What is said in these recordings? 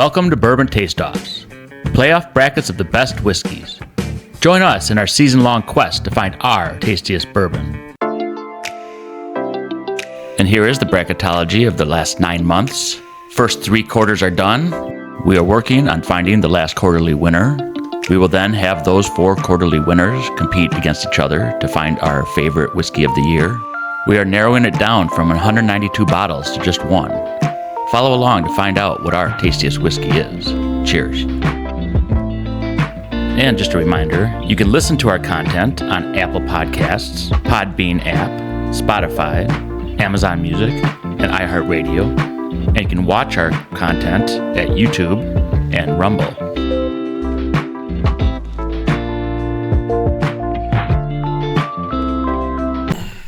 Welcome to Bourbon Taste-Offs, playoff brackets of the best whiskeys. Join us in our season-long quest to find our tastiest bourbon. And here is the bracketology of the last 9 months. First 3 quarters are done. We are working on finding the last quarterly winner. We will then have those 4 quarterly winners compete against each other to find our favorite whiskey of the year. We are narrowing it down from 192 bottles to just 1. Follow along to find out what our tastiest whiskey is. Cheers. And just a reminder, you can listen to our content on Apple Podcasts, Podbean app, Spotify, Amazon Music, and iHeartRadio. And you can watch our content at YouTube and Rumble.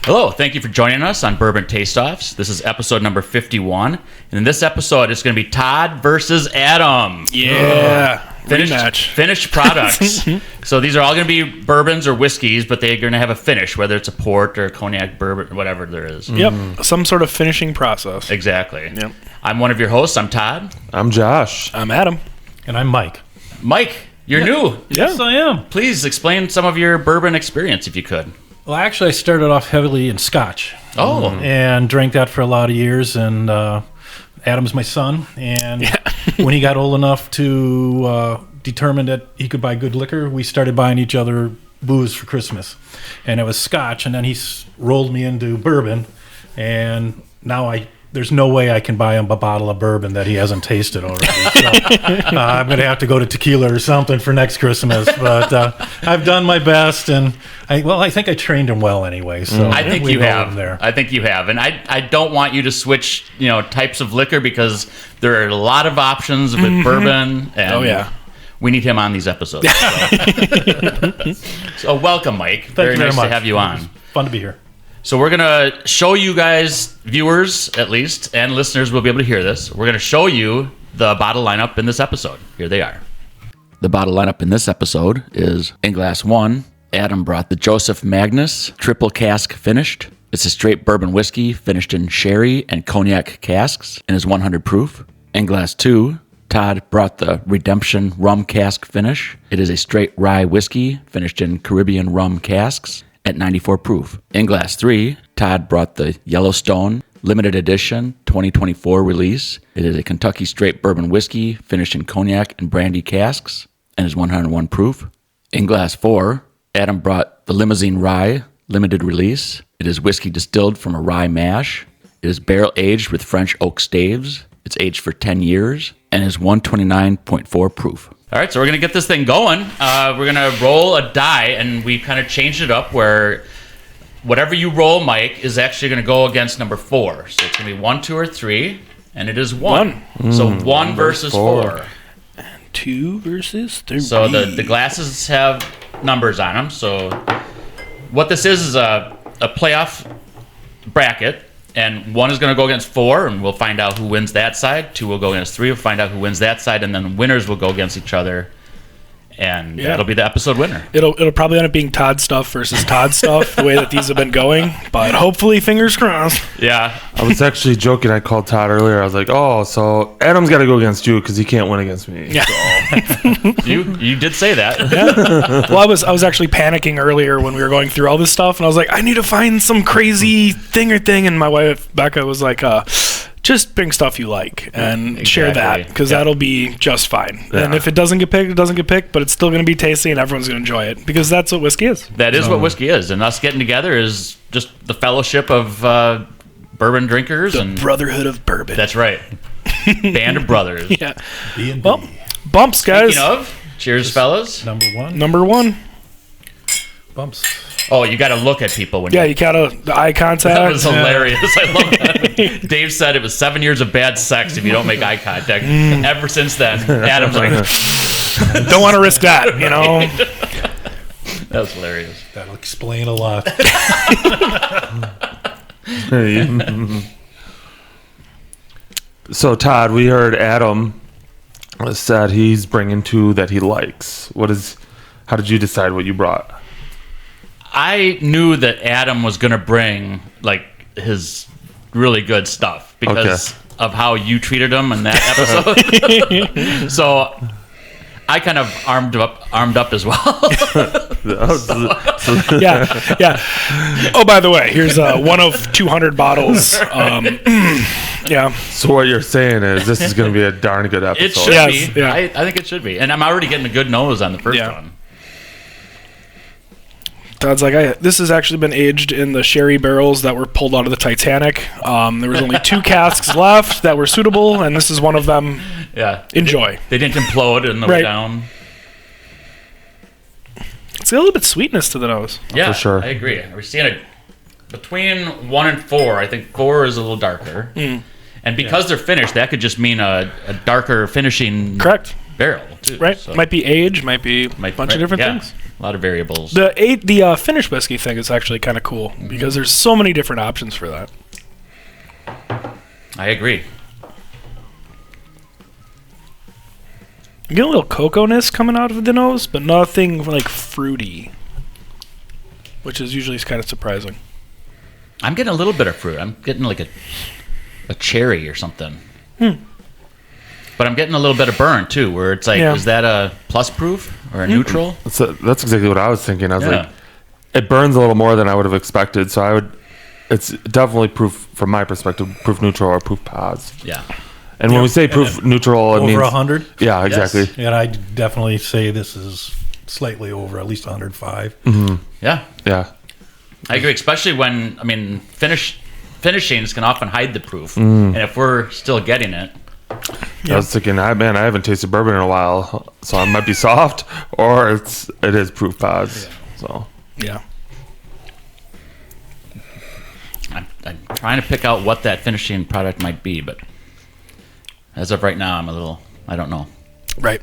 Hello, thank you for joining us on Bourbon Taste-Offs. This is episode number 51. And in this episode, it's going to be Todd versus Adam. Yeah. Finished products. So these are all going to be bourbons or whiskeys, but they're going to have a finish, whether it's a port or a cognac, bourbon, or whatever there is. Yep, some sort of finishing process. Exactly. Yep. I'm one of your hosts. I'm Todd. I'm Josh. I'm Adam. And I'm Mike. Mike, you're new. Yes, I am. Please explain some of your bourbon experience, if you could. Well, actually, I started off heavily in Scotch. Oh. And drank that for a lot of years. And Adam's my son. And when he got old enough to determine that he could buy good liquor, we started buying each other booze for Christmas. And it was Scotch. And then he rolled me into bourbon. And now there's no way I can buy him a bottle of bourbon that he hasn't tasted already. So, I'm going to have to go to tequila or something for next Christmas. But I've done my best, and I think I trained him well anyway. So I think you have. I think you have, and I don't want you to switch, types of liquor because there are a lot of options with bourbon. And we need him on these episodes. So welcome, Mike. Very nice to have you on. Fun to be here. So we're going to show you guys, viewers at least, and listeners will be able to hear this. We're going to show you the bottle lineup in this episode. Here they are. The bottle lineup in this episode is in glass 1, Adam brought the Joseph Magnus triple cask finished. It's a straight bourbon whiskey finished in sherry and cognac casks and is 100 proof. In glass 2, Todd brought the Redemption rum cask finish. It is a straight rye whiskey finished in Caribbean rum casks at 94 proof. In glass 3, Todd brought the Yellowstone limited edition 2024 release. It is a Kentucky straight bourbon whiskey finished in cognac and brandy casks and is 101 proof. In glass 4, Adam brought the Limousine Rye limited release. It is whiskey distilled from a rye mash. It is barrel aged with French oak staves. It's aged for 10 years and is 129.4 proof. All right, so we're going to get this thing going. We're going to roll a die, and we kind of changed it up where whatever you roll, Mike, is actually going to go against number 4. So it's going to be 1, 2, or 3, and it is 1. So 1 versus 4. And 2 versus 3. So the glasses have numbers on them. So what this is a playoff bracket. And 1 is going to go against 4, and we'll find out who wins that side. 2 will go against 3, we'll find out who wins that side, and then winners will go against each other. And that'll be the episode winner. It'll probably end up being Todd stuff versus Todd stuff, the way that these have been going. But hopefully, fingers crossed. Yeah. I was actually joking. I called Todd earlier. I was like, oh, so Adam's got to go against you because he can't win against me. Yeah. So. You did say that. Yeah. Well, I was actually panicking earlier when we were going through all this stuff, and I was like, I need to find some crazy thing. And my wife, Becca, was like, just bring stuff you like and share that because that'll be just fine. Yeah. And if it doesn't get picked, it doesn't get picked, but it's still going to be tasty and everyone's going to enjoy it because that's what whiskey is. That is what whiskey is. And us getting together is just the fellowship of bourbon drinkers. The brotherhood of bourbon. That's right. Band of brothers. Yeah. Well, bumps, guys. Speaking of, cheers, fellas. Number 1. Bumps. Oh, you got to look at people when you gotta eye contact. That was hilarious. I love that. Dave said it was 7 years of bad sex if you don't make eye contact. Ever since then, Adam's like, don't want to risk that, That was hilarious. That'll explain a lot. So, Todd, we heard Adam said he's bringing 2 that he likes. How did you decide what you brought? I knew that Adam was going to bring his really good stuff because of how you treated them in that episode. So I kind of armed up as well. Yeah. Oh, by the way, here's one of 200 bottles. Yeah. So what you're saying is this is going to be a darn good episode. It should Yes, be. yeah. I think it should be. And I'm already getting a good nose on the first Yeah. one. Todd's like, this has actually been aged in the sherry barrels that were pulled out of the Titanic. There was only 2 casks left that were suitable, and this is one of them. Yeah. Enjoy. They didn't implode in the way Right. down. It's got a little bit sweetness to the nose. Yeah, For sure. I agree. We're seeing it between 1 and 4. I think 4 is a little darker. And because they're finished, that could just mean a darker finishing Correct. barrel, too. Right. So, Might be age. Might be a bunch of different yeah, things. A lot of variables. The Finnish whiskey thing is actually kind of cool because there's so many different options for that. I agree. You get a little cocoa-ness coming out of the nose, but nothing like fruity, which is usually kind of surprising. I'm getting a little bit of fruit. I'm getting like a cherry or something. But I'm getting a little bit of burn too, where it's like, Yeah. is that a plus proof or a neutral? That's exactly what I was thinking. I was Yeah. like, it burns a little more than I would have expected. So it's definitely proof, from my perspective, proof neutral or proof pos. Yeah. And when we say proof neutral, it Over means 100. Yeah, exactly. And I definitely say this is slightly over, at least 105. Yeah. Yeah. I agree, especially when, I mean, finishings can often hide the proof. And if we're still getting it, I was thinking, I haven't tasted bourbon in a while, so it might be soft or it is proof pos. So Yeah. I'm trying to pick out what that finishing product might be, but as of right now, I don't know. Right.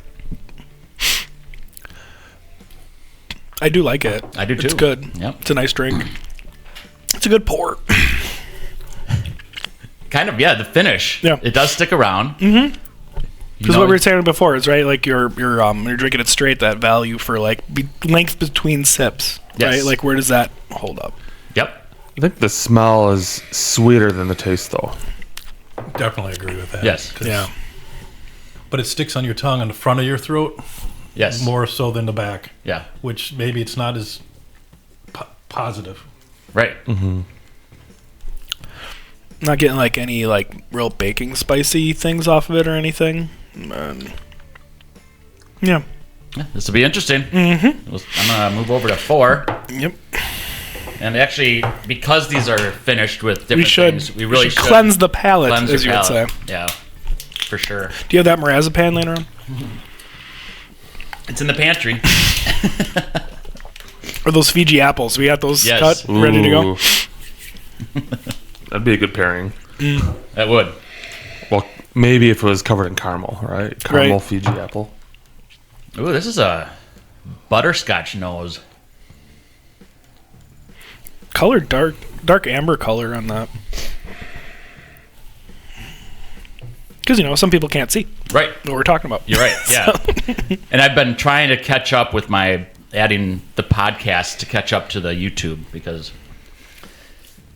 I do like it. I do too. It's good. Yep. It's a nice drink. It's a good pour. Kind of, yeah, the finish. Yeah. It does stick around. Because what we were saying before is right, like you're drinking it straight. That value for like length between sips, Yes. right? Like where does that hold up? Yep. I think the smell is sweeter than the taste, though. Definitely agree with that. Yes. 'Cause- Yeah. But it sticks on your tongue on the front of your throat Yes. more so than the back, Yeah. which maybe it's not as positive. Right. Not getting like any like real baking spicy things off of it or anything. Yeah. Yeah, this will be interesting. I'm gonna move over to 4, Yep. and actually, because these are finished with different We should. things, we really should cleanse the palate, cleanse as your you would say. palate. Yeah, for sure. Do you have that marzipan laying around? It's in the pantry. Or those Fiji apples? We got those Yes. cut, ready to go. Ooh. That'd be a good pairing. That would. Well, maybe if it was covered in caramel, right? Caramel Right. Fiji apple. Ooh, this is a butterscotch nose. Color dark amber color on that. Because some people can't see Right. what we're talking about. You're right. Yeah. And I've been trying to catch up with adding the podcast to catch up to the YouTube, because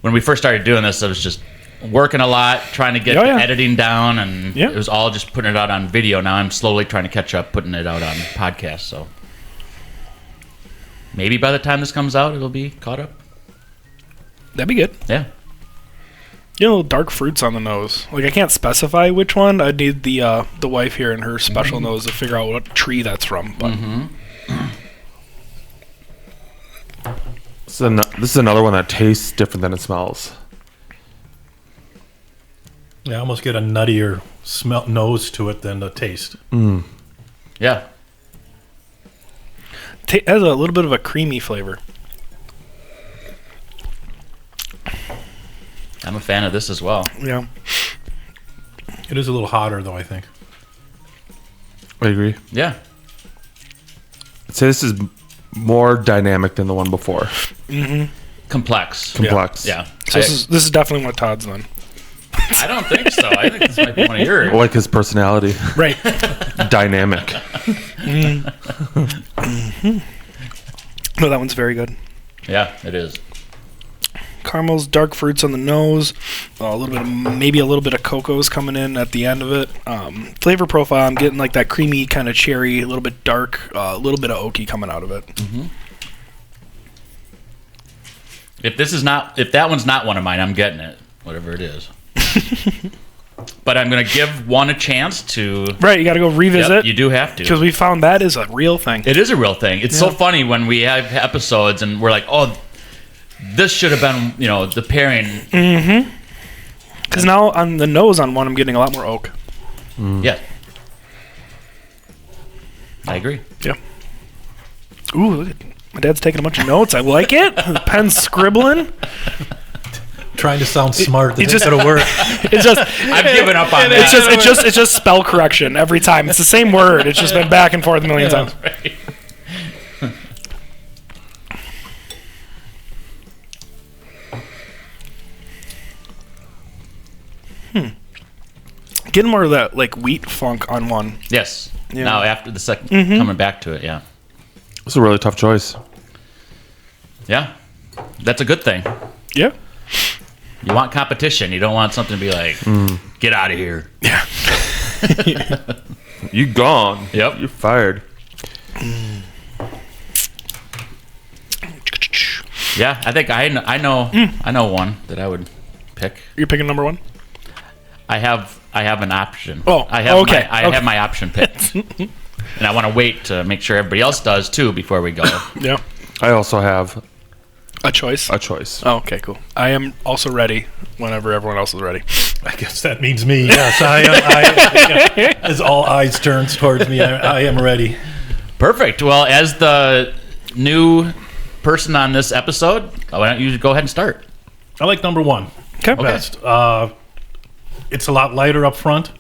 when we first started doing this, I was just working a lot, trying to get Oh, the yeah. editing down, and Yeah. it was all just putting it out on video. Now I'm slowly trying to catch up, putting it out on podcast. So maybe by the time this comes out, it'll be caught up. That'd be good. Yeah. Little dark fruits on the nose. Like I can't specify which one. I'd need the wife here and her special nose to figure out what tree that's from. But This is another one that tastes different than it smells. Yeah, I almost get a nuttier nose to it than the taste. Yeah. it has a little bit of a creamy flavor. I'm a fan of this as well. Yeah. It is a little hotter, though, I think. I agree. Yeah. I'd say this is more dynamic than the one before. Complex. Complex. Yeah. So this is definitely what Todd's done. I don't think so. I think this might be one of yours. I like his personality. Right. Dynamic. No, that one's very good. Yeah, it is. caramels, dark fruits on the nose, maybe a little bit of cocoa's coming in at the end of it. Flavor profile, I'm getting like that creamy kind of cherry, a little bit dark, a little bit of oaky coming out of it. Mm-hmm. If that one's not one of mine, I'm getting it, whatever it is. But I'm going to give one a chance to... Right, you got to go revisit. Yep, you do have to. Because we found that is a real thing. It is a real thing. It's so funny when we have episodes and we're like, oh, this should have been, the pairing. Mm-hmm. Because now on the nose on one, I'm getting a lot more oak. Yeah. I agree. Yeah. Ooh, look at, my dad's taking a bunch of notes. I like it. The pen's scribbling. Trying to sound smart. It's just gonna work. It's just I've given up on that. It's just spell correction every time. It's the same word. It's just been back and forth a million times. Right. Getting more of that like wheat funk on one. Yes. Yeah. Now after the second, coming back to it, yeah. It's a really tough choice. Yeah. That's a good thing. Yeah. You want competition. You don't want something to be like, get out of here. Yeah. You gone. Yep. You're fired. Yeah, I think I know one that I would pick. You're picking number one? I have an option. Oh, I have okay. I have my option picked. And I want to wait to make sure everybody else does too before we go. Yeah. I also have A choice? a choice. Oh, okay, cool. I am also ready whenever everyone else is ready. I guess that means me. Yes, I as all eyes turns towards me, I am ready. Perfect. Well, as the new person on this episode, why don't you go ahead and start? I like number one Okay. best. It's a lot lighter up front.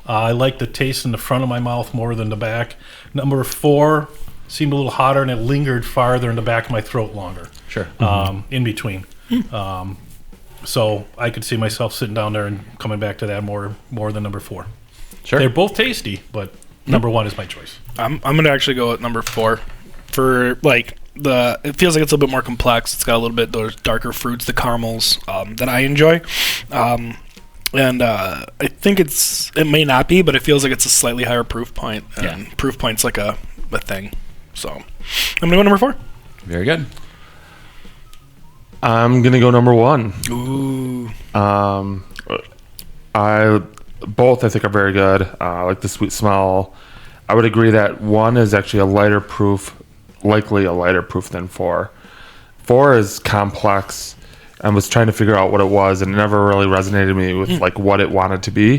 I like the taste in the front of my mouth more than the back. Number 4 seemed a little hotter, and it lingered farther in the back of my throat longer. Sure. In between. So I could see myself sitting down there and coming back to that more than number 4. Sure. They're both tasty, but number 1 is my choice. I'm gonna actually go with number 4 for like it feels like it's a little bit more complex. It's got a little bit those darker fruits, the caramels that I enjoy, and I think it may not be, but it feels like it's a slightly higher proof point. And proof point's like a thing. So I'm gonna go number 4. Very good. I'm gonna go number 1. Ooh. I think are very good. I like the sweet smell. I would agree that 1 is actually likely a lighter proof than 4. 4 is complex. I was trying to figure out what it was, and it never really resonated with me with like what it wanted to be.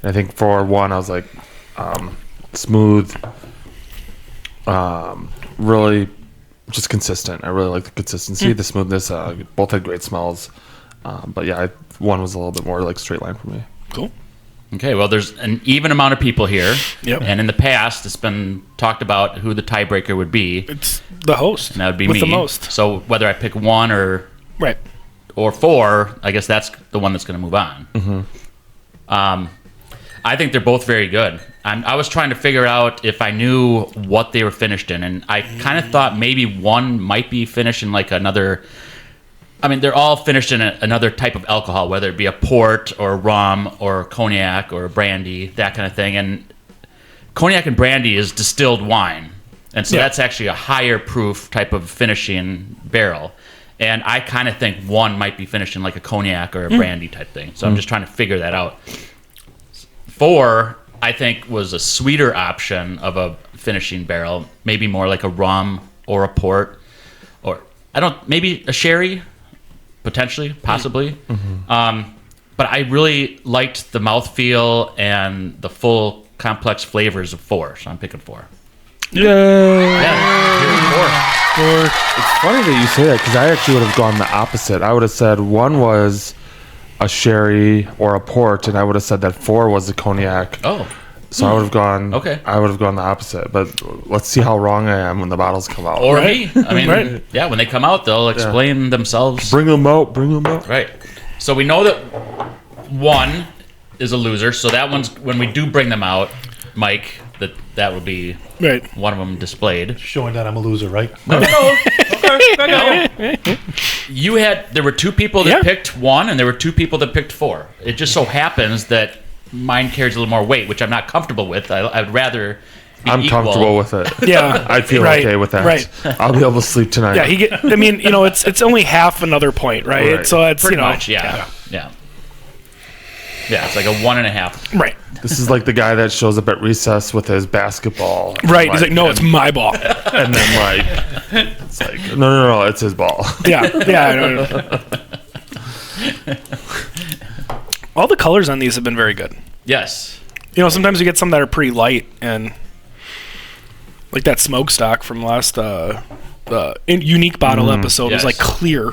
And I think for 1, I was like smooth, really just consistent. I really like the consistency, the smoothness. Both had great smells, but yeah, 1 was a little bit more like straight line for me. Cool. Okay, well, there's an even amount of people here. Yep. And in the past, it's been talked about who the tiebreaker would be. It's the host. And that would be with me. the most. So whether I pick 1 or 4, I guess that's the one that's going to move on. Mm-hmm. I think they're both very good. I was trying to figure out if I knew what they were finished in, and I kind of thought maybe 1 might be finished in like another... I mean, they're all finished in another type of alcohol, whether it be a port or rum or cognac or brandy, that kind of thing. And cognac and brandy is distilled wine. And so that's actually a higher proof type of finishing barrel. And I kind of think 1 might be finished in like a cognac or a brandy type thing. So I'm just trying to figure that out. 4, I think, was a sweeter option of a finishing barrel, maybe more like a rum or a port, or maybe a sherry. Potentially, possibly. But I really liked the mouthfeel and the full complex flavors of 4, so I'm picking 4. Yay! Yeah, here's 4. It's funny that you say that because I actually would have gone the opposite. I would have said 1 was a sherry or a port, and I would have said that 4 was a cognac. Oh. So I would have gone. Okay. I would have gone the opposite, but let's see how wrong I am when the bottles come out. Or me. I mean, yeah, when they come out, they'll explain themselves. Bring them out. Bring them out. Right. So we know that 1 is a loser. So that one's, when we do bring them out, Mike, that will be one of them displayed. Showing that I'm a loser, right? No. There were two people that picked 1, and there were 2 people that picked 4. It just so happens that mine carries a little more weight, which I'm not comfortable with. I'd rather be I'm equal. comfortable with it. Yeah. I feel Right, okay with that. right. I'll be able to sleep tonight. Yeah, it's only half another point, right? Right. So it's, Pretty much, yeah. Yeah, it's like a 1.5. Right. This is like the guy that shows up at recess with his basketball. Right. He's like, no, it's my ball. And then it's like, no, it's his ball. Yeah. I know. All the colors on these have been very good. Yes. Sometimes you get some that are pretty light, and like that smokestack from last unique bottle episode was like clear.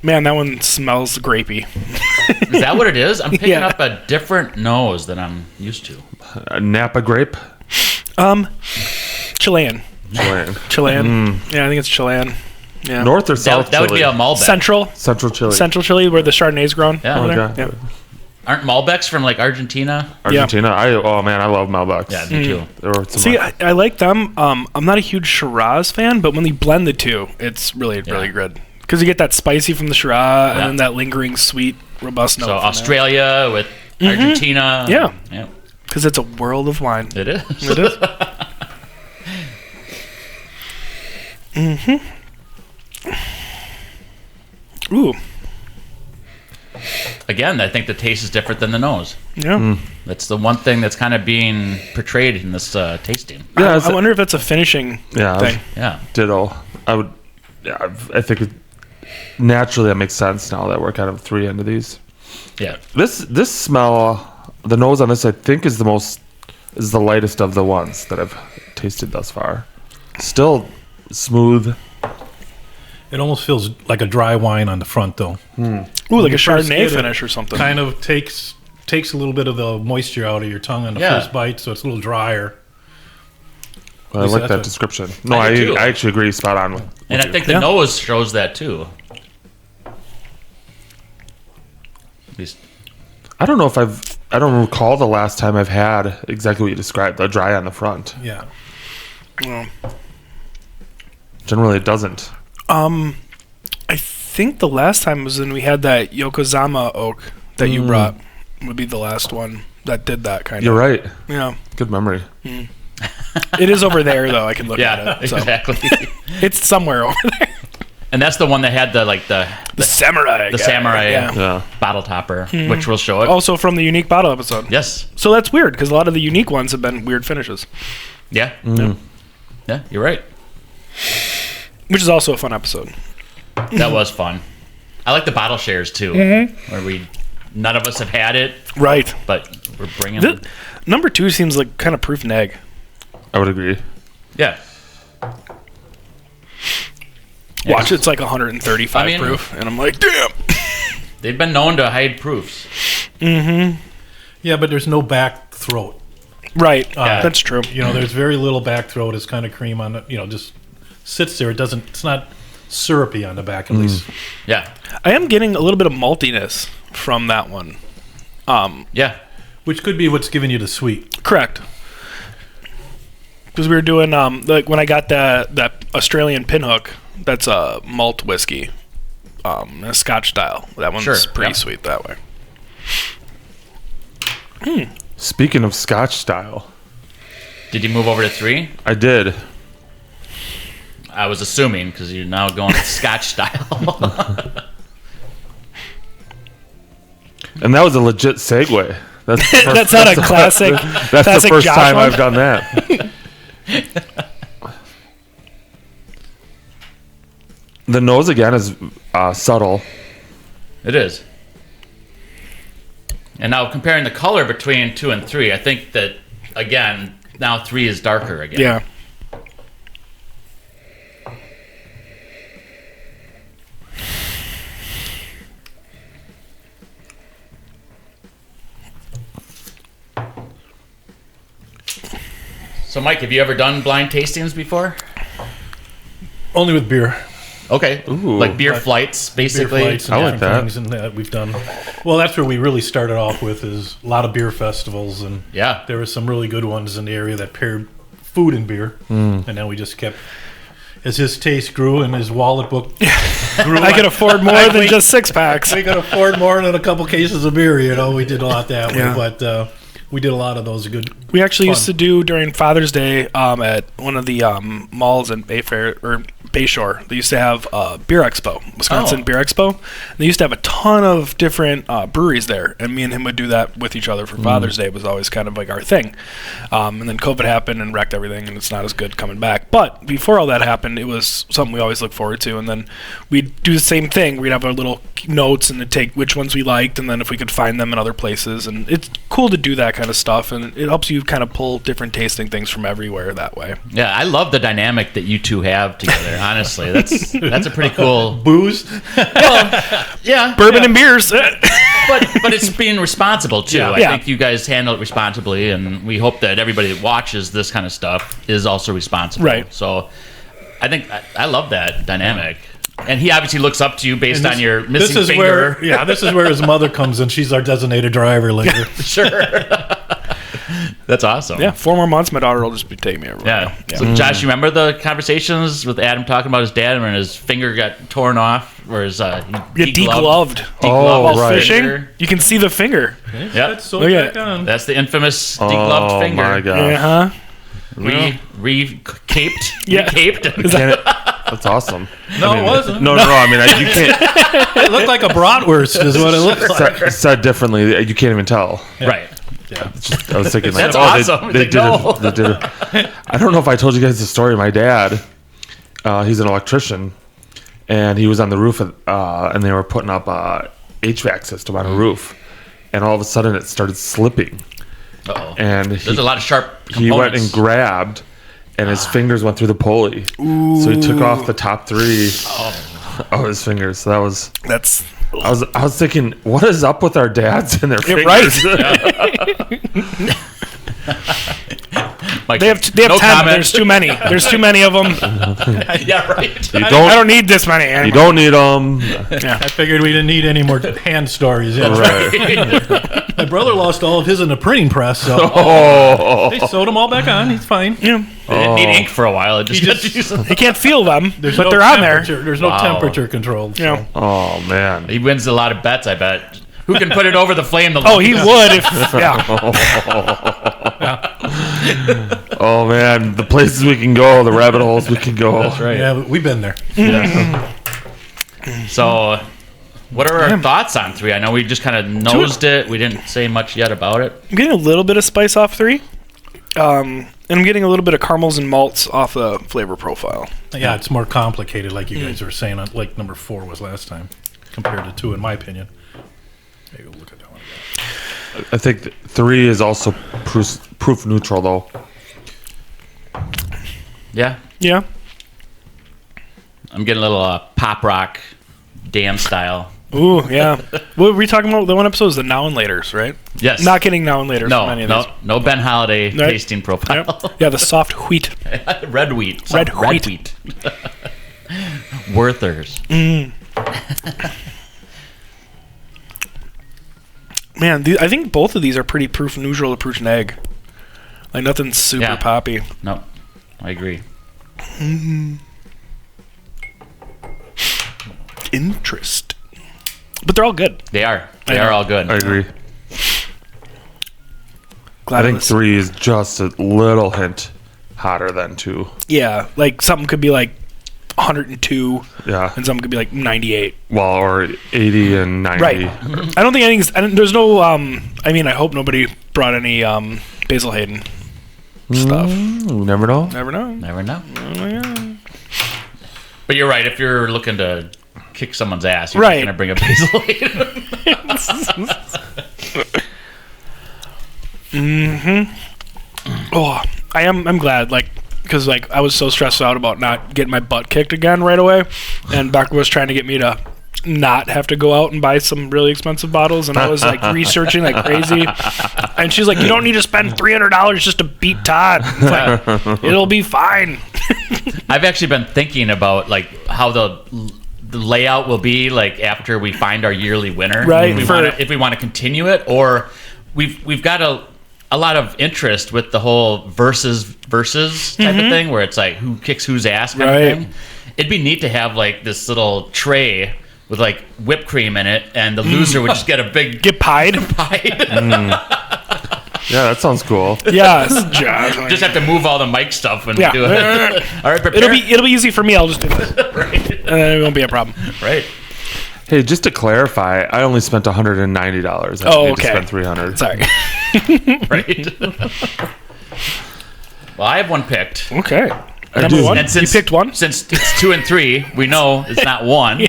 Man, that one smells grapey. Is that what it is? I'm picking Yeah. up a different nose than I'm used to. A Napa grape. Chilean. Chilean. Yeah, I think it's Chilean. Yeah. North or south That would be Chile? a Malbec. Central Chile. Central Chile, where the Chardonnay's grown. Yeah. over there. Okay. Yeah. Aren't Malbecs from like Argentina? Argentina. I love Malbecs. Yeah, me too. There were some See, I like them. I'm not a huge Shiraz fan, but when they blend the two, it's really good. Because you get that spicy from the Shiraz and then that lingering sweet, robust note. So from Australia with Argentina. Yeah. Yeah. Because it's a world of wine. It is. It is. Ooh. Again, I think the taste is different than the nose. Yeah. That's the one thing that's kind of being portrayed in this tasting. Yeah, I wonder if that's a finishing thing. Yeah. Ditto. I think naturally that makes sense now that we're kind of 3 into these. Yeah. This smell, the nose on this, I think is the lightest of the ones that I've tasted thus far. Still smooth. It almost feels like a dry wine on the front, though. Ooh, like a first Chardonnay get it, finish or something. Kind of takes a little bit of the moisture out of your tongue on the first bite, so it's a little drier. I like that description. No, I do too. I actually agree spot on with And I think the nose shows that too. At least. I don't know if I don't recall the last time I've had exactly what you described, the dry on the front. Yeah. Well, Generally it doesn't. I think the last time was when we had that Yokozama oak that you brought. Would be the last one that did that kind You're of. right. Yeah. Good memory. It is over there, though. I can look at it. So. Exactly. It's somewhere over there. And that's the one that had the samurai. the guy. samurai Yeah. bottle topper, which will show it. Also from the unique bottle episode. Yes. So that's weird because a lot of the unique ones have been weird finishes, Yeah. Yeah, you're right. which is also a fun episode. That was fun. I like the bottle shares too, where none of us have had it, Right. but we're bringing The, number 2 seems like kind of proof neg. I would agree. Yeah. Watch, it's like 135 I mean- proof, and I'm like, damn. They've been known to hide proofs. Yeah, but there's no back throat. Right. Yeah. That's true. There's very little back throat. It's kind of cream on it. Just sits there. It's not syrupy on the back, at least. Yeah. I am getting a little bit of maltiness from that one. Yeah. Which could be what's giving you the sweet. Correct. Because we were doing like when I got that Australian pinhook, that's a malt whiskey, a Scotch style. That one's Sure, pretty yeah. sweet that way. Speaking of Scotch style, Did you move over to 3? I did. I was assuming because you're now going Scotch style. And that was a legit segue. That's the first, That's not a classic. that's the classic first Josh time one? I've done that. The nose again is subtle. It is. And now comparing the color between 2 and 3, I think that again now 3 is darker again. Yeah. So Mike, have you ever done blind tastings before? Only with beer. Okay. Ooh. Like beer flights, basically. Beer flights and I like different that. things and that we've done. Well, that's where we really started off with is a lot of beer festivals, and Yeah. there were some really good ones in the area that paired food and beer, and then we just kept as his taste grew and his wallet book grew. I could afford more than just 6-packs. We could afford more than a couple cases of beer. We did a lot that way, but we did a lot of those good. We actually fun. used to do during Father's Day at one of the malls in Bayshore. They used to have Beer Expo, Wisconsin Beer Expo. And they used to have a ton of different breweries there, and me and him would do that with each other for Father's Day. It was always kind of like our thing. And then COVID happened and wrecked everything, and it's not as good coming back. But before all that happened, it was something we always look forward to. And then we'd do the same thing. We'd have our little notes and take which ones we liked, and then if we could find them in other places. And it's cool to do that kind of stuff, and it helps you kind of pull different tasting things from everywhere that way. Yeah, I love the dynamic that you two have together. Honestly, that's a pretty cool Booze. yeah Bourbon and beers. but it's being responsible too. I Yeah. think you guys handle it responsibly, and we hope that everybody that watches this kind of stuff is also responsible. Right. So I think I love that dynamic. And he obviously looks up to you based on your missing finger. This is where his mother comes in. She's our designated driver later. Sure. That's awesome. Yeah, 4 more months, my daughter will just be taking me everywhere. Yeah. So, Josh, you remember the conversations with Adam talking about his dad when his finger got torn off, or his Degloved. Oh, While right. fishing, you can see the finger. Yep. That's so Look at back on. That's the infamous degloved Oh finger. my god. Uh-huh. Re-caped. Yeah. Re-caped. That's awesome. No, it wasn't. No. I mean, you can't. It looked like a bratwurst, is what it looked like. Said differently, you can't even tell. Right. I was thinking, That's like, awesome. They did No. it. They did it. I don't know if I told you guys the story. My dad, he's an electrician, and he was on the roof, and they were putting up a HVAC system on a roof, and all of a sudden it started slipping. Uh-oh. And There's a lot of sharp components. he went and grabbed, and his fingers went through the pulley. So he took off the top 3 of his fingers. So that was. That's I was thinking, what is up with our dads and their fingers? right. Like, They have 10. comment. There's too many. There's too many of them. Yeah, right. You I don't. don't need this many. You Anymore. don't need them. I figured we didn't need any more hand stories. Yeah. Right. My brother lost all of his in the printing press, so Oh. they sewed them all back on. He's fine. Yeah. They didn't need ink for a while. It just, You can't feel them, but no they're on there. temperature- There's no Wow. temperature control. So. Yeah. Oh man. he wins a lot of bets, I bet. Who can put it over the flame the Oh, he longest? would if. Yeah. Oh man. The places we can go, the rabbit holes we can go. That's right. Yeah, we've been there. So, what are our thoughts on 3? I know we just kind of nosed it. We didn't say much yet about it. I'm getting a little bit of spice off 3. And I'm getting a little bit of caramels and malts off the flavor profile. Yeah, it's more complicated, like you guys were saying, like number 4 was last time, compared to 2, in my opinion. Maybe we'll look at that one. I think 3 is also proof neutral though. Yeah. Yeah. I'm getting a little pop rock dance style. Ooh, yeah. What were we talking about? The one episode was the now and laters, right? Yes. Not getting now and laters from any of these. No Ben Holiday Right. tasting profile. Yep. Yeah, the soft wheat. Red wheat. Some Red wheat. wheat. Werther's. Man, I think both of these are pretty proof neutral to proof neg. Like nothing super Yeah. poppy. No, I agree. Interest. But they're all good. They are. I They are know. all good. I agree. Glad I think was- 3 is just a little hint hotter than 2. Yeah, like something could be like 102 Yeah. and something could be like 98. Well, or 80 and 90. Right. I don't think anything's. There's no. I mean, I hope nobody brought any Basil Hayden stuff. You never know. Never know. Never know. Oh, yeah. But you're right. If you're looking to kick someone's ass, you're Right. going to bring a Basil. Oh, I'm glad. Like, because like I was so stressed out about not getting my butt kicked again right away, and Becca was trying to get me to not have to go out and buy some really expensive bottles, and I was like researching like crazy, and she's like, "You don't need to spend $300 just to beat Todd. It's like, it'll be fine." I've actually been thinking about like how the layout will be like after we find our yearly winner. Right, If we want to continue it, or we've got to a lot of interest with the whole versus type of thing, where it's like who kicks whose ass kind of thing. It'd be neat to have like this little tray with like whipped cream in it, and the loser would just get a big pied. Yeah, that sounds cool. Yes, just have to move all the mic stuff when we do it. All right, prepare. It'll be easy for me. I'll just do this, Right. and then it won't be a problem. Right. Hey, just to clarify, I only spent $190. I need to spend $300. Sorry. Right. Well, I have one picked. Okay. I Number do. one. And since, You picked one. Since it's 2 and 3, we know it's not one.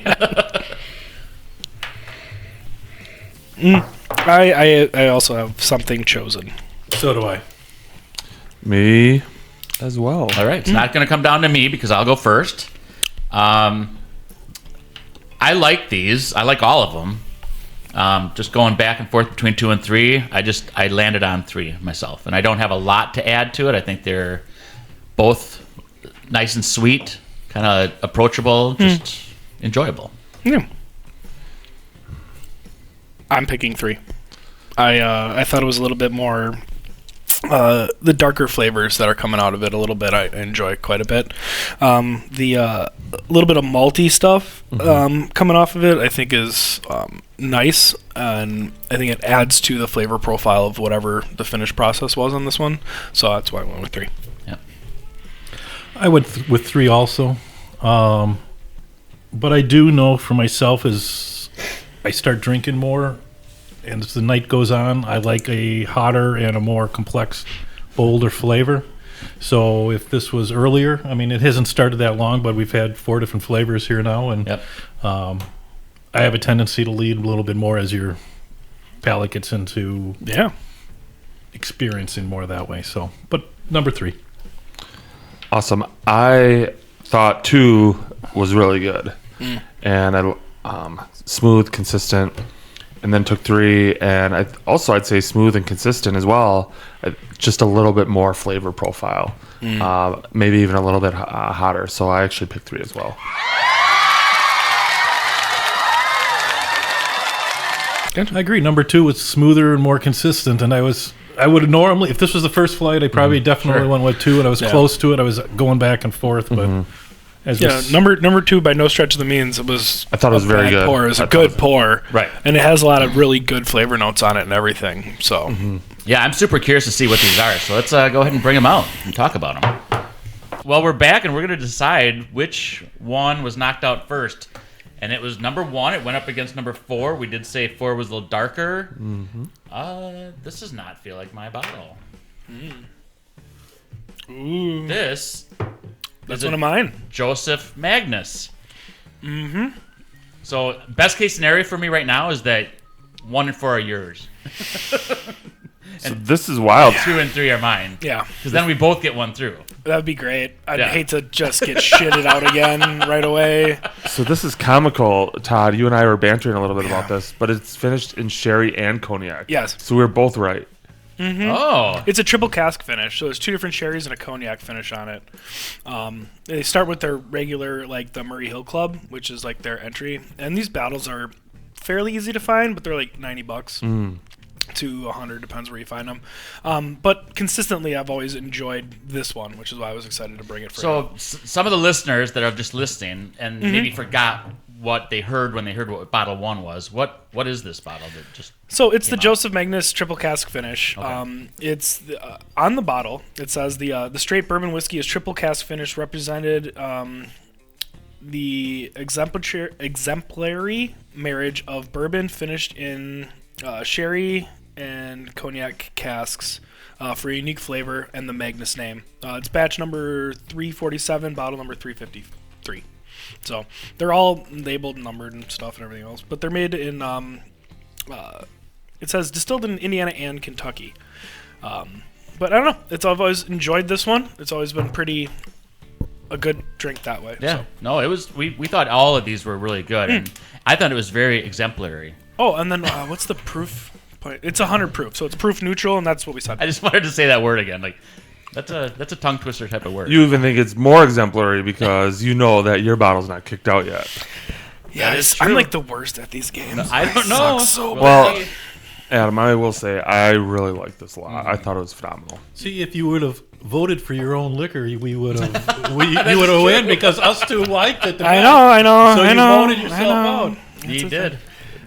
I also have something chosen. So do I. Me as well. All right. It's not going to come down to me because I'll go first. I like these. I like all of them. Just going back and forth between 2 and 3. I landed on 3 myself, and I don't have a lot to add to it. I think they're both nice and sweet, kind of approachable, just enjoyable. Yeah. I'm picking 3. I thought it was a little bit more the darker flavors that are coming out of it a little bit. I enjoy quite a bit. The little bit of malty stuff coming off of it, I think, is nice, and I think it adds to the flavor profile of whatever the finish process was on this one. So that's why I went with 3. Yeah. I went with 3 also. But I do know for myself, as I start drinking more and as the night goes on, I like a hotter and a more complex, bolder flavor. So if this was earlier, I mean, it hasn't started that long, but we've had 4 different flavors here now. And I have a tendency to lead a little bit more as your palate gets into experiencing more that way. So, but number 3. Awesome. I thought 2 was really good. And smooth, consistent, and then took 3, and I'd say smooth and consistent as well. Just a little bit more flavor profile, maybe even a little bit hotter. So I actually picked 3 as well. I agree. Number 2 was smoother and more consistent, and I would have normally, if this was the first flight, I probably definitely went with 2, and I was close to it. I was going back and forth, but. Number 2 by no stretch of the means. I thought it was very good. Pour. It was a good pour, right? And it has a lot of really good flavor notes on it and everything. So, yeah, I'm super curious to see what these are. So let's go ahead and bring them out and talk about them. Well, we're back and we're going to decide which one was knocked out first. And it was number 1. It went up against number 4. We did say 4 was a little darker. This does not feel like my bottle. Ooh. That's one of mine. Joseph Magnus. So best case scenario for me right now is that 1 and 4 are yours. So this is wild. 2 and 3 are mine. Yeah. Because then we both get 1 through. That'd be great. I'd hate to just get shitted out again right away. So this is comical, Todd. You and I were bantering a little bit about this, but it's finished in sherry and cognac. Yes. So we're both right. Oh. It's a triple cask finish, so there's 2 different sherries and a cognac finish on it. They start with their regular, like the Murray Hill Club, which is like their entry. And these bottles are fairly easy to find, but they're like $90 to $100, depends where you find them. But consistently, I've always enjoyed this one, which is why I was excited to bring it for you. So some of the listeners that are just listening and maybe forgot what they heard when they heard what bottle 1 was. What is this bottle that just? So it's the Joseph Magnus triple cask finish. Okay. It's on the bottle. It says the straight bourbon whiskey is triple cask finish, represented the exemplary marriage of bourbon finished in sherry and cognac casks for a unique flavor and the Magnus name. It's batch number 347, bottle number 353. So they're all labeled and numbered and stuff and everything else, but they're made in it says distilled in Indiana and Kentucky. But I don't know, I've always enjoyed this one. It's always been a good drink that way. Yeah. So. No, it was we thought all of these were really good and I thought it was very exemplary. Oh, and then what's the proof point? It's 100 proof, so it's proof neutral, and that's what we said. I just wanted to say that word again. Like that's a tongue twister type of word. You even think it's more exemplary because you know that your bottle's not kicked out yet. Yeah, I'm like the worst at these games. I don't know. So well, Adam, I will say I really like this a lot. I thought it was phenomenal. See, if you would have voted for your own liquor, we would have you would have win because us two liked it. I know. So I you know, voted yourself out. He did.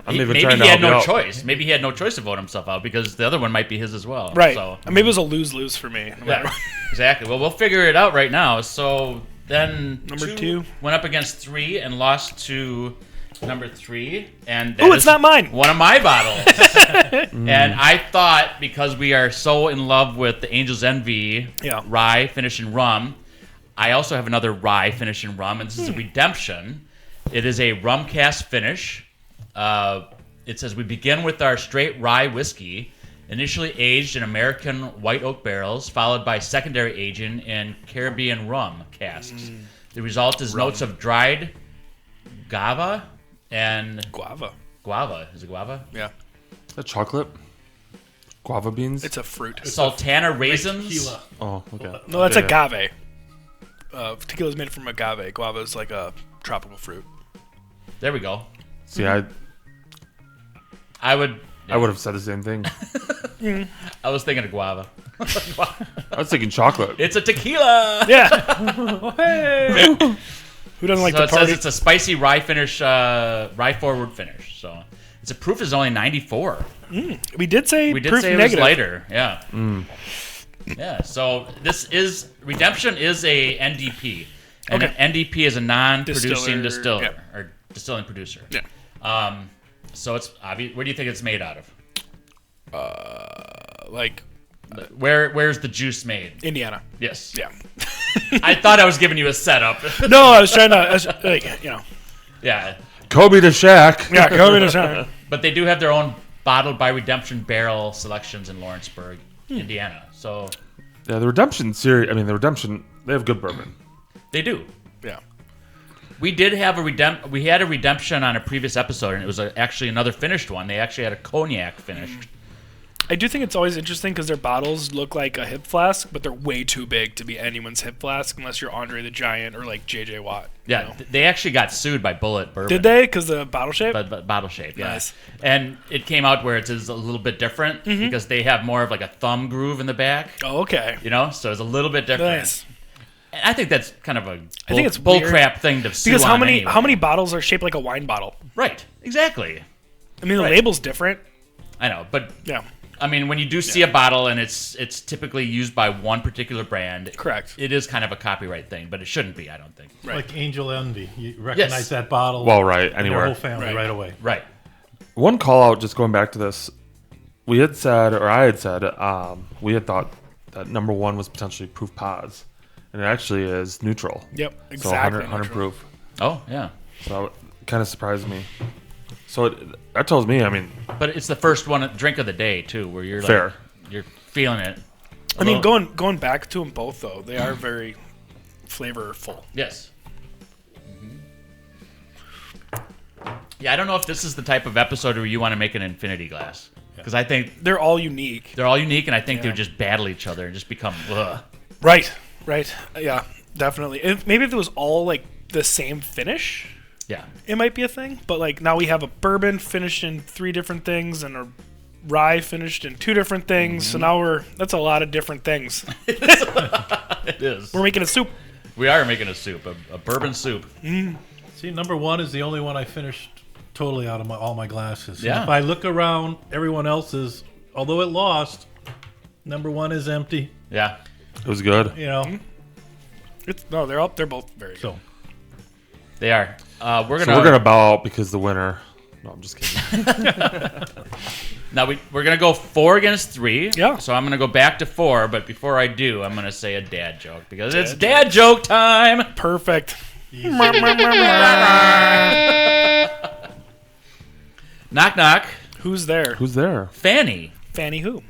I'm even Maybe trying to he had help you no out. choice. Maybe he had no choice to vote himself out because the other one might be his as well. Right. So, Maybe it was a lose-lose for me. No matter yeah, exactly. Well, we'll figure it out right now. So then Number 2 went up against 3 and lost to number 3. And Ooh, it's not mine. One of my bottles. And I thought because we are so in love with the Angel's Envy rye finish in rum, I also have another rye finish in rum, and this is a Redemption. It is a rum cast finish. It says we begin with our straight rye whiskey, initially aged in American white oak barrels, followed by secondary aging in Caribbean rum casks. The result is notes of dried guava and Guava. guava. Is it guava? Yeah. The chocolate, guava beans. It's a fruit. Sultana raisins. Tequila. Oh, okay. No, that's Okay. agave. Tequila is made from agave. Guava is like a tropical fruit. There we go. See, I would have said the same thing. I was thinking of guava. I was thinking chocolate. It's a tequila. Yeah. Who doesn't like So to it says party? it's a spicy rye finish, rye forward finish. So its a proof is only 94. We did say We did proof say it negative. was lighter. Yeah. Yeah. So this is Redemption is a NDP, and Okay. an NDP is a non-producing Distiller, distiller or distilling producer. Yeah. So it's obvious. Where do you think it's made out of? Like Where's the juice made? Indiana. Yes. Yeah. I thought I was giving you a setup. No, I was trying to, like, you know. Yeah. Kobe to Shaq. Yeah, go to town. But they do have their own bottled by Redemption barrel selections in Lawrenceburg, Indiana. So Yeah, the Redemption series. I mean, the Redemption. They have good bourbon. they do. Yeah. We did have we had a Redemption on a previous episode, and it was actually another finished one. They actually had a cognac finished. I do think it's always interesting because their bottles look like a hip flask, but they're way too big to be anyone's hip flask unless you're Andre the Giant or like J.J. Watt. Yeah, you know? they actually got sued by Bullet Bourbon. Did they? Because the bottle shape? But bottle shape, yeah. Nice. And it came out where it is a little bit different because they have more of like a thumb groove in the back, Oh, okay. you know? So it's a little bit different. Nice. And I think that's kind of a I think it's bull weird. crap thing to sue Because on anyway. how many bottles are shaped like a wine bottle? Right, exactly. I mean, the Right. label's different. I know, but Yeah. I mean, when you do see a bottle and it's typically used by one particular brand, Correct. it is kind of a copyright thing, but it shouldn't be, I don't think. Right. Like Angel Envy. You recognize Yes. that bottle. Well, right. Your Anywhere. whole family right away. Right. One call out, just going back to this, we had said, or I had said, we had thought that number 1 was potentially proof pause, and it actually is neutral. Yep. So Exactly. 100 proof. Oh, yeah. So it kind of surprised me. So that tells me, I mean, But it's the first drink of the day, too, where you're like, Fair. you're feeling it. I mean, going back to them both though, they are very flavorful. Yes. Yeah, I don't know if this is the type of episode where you want to make an infinity glass. Because I think They're all unique. they're all unique, and I think they would just battle each other and just become, ugh. Right. Right. Yeah. Definitely. Maybe if it was all like the same finish, Yeah. it might be a thing. But like now we have a bourbon finished in 3 different things and a rye finished in 2 different things. So now that's a lot of different things. It is. We're making a soup. We are making a soup, a bourbon soup. See, number 1 is the only one I finished totally out of all my glasses. Yeah. If I look around, everyone else's, although it lost, number 1 is empty. Yeah. it was good. You know, They're both very good. so They are. We're So gonna we're going to bow out because the winner. No, I'm just kidding. now we're gonna go 4 against 3. Yeah. So I'm gonna go back to 4, but before I do, I'm gonna say a dad joke because it's dad joke time. Perfect. Knock knock. Who's there? Who's there? Fanny. Fanny who?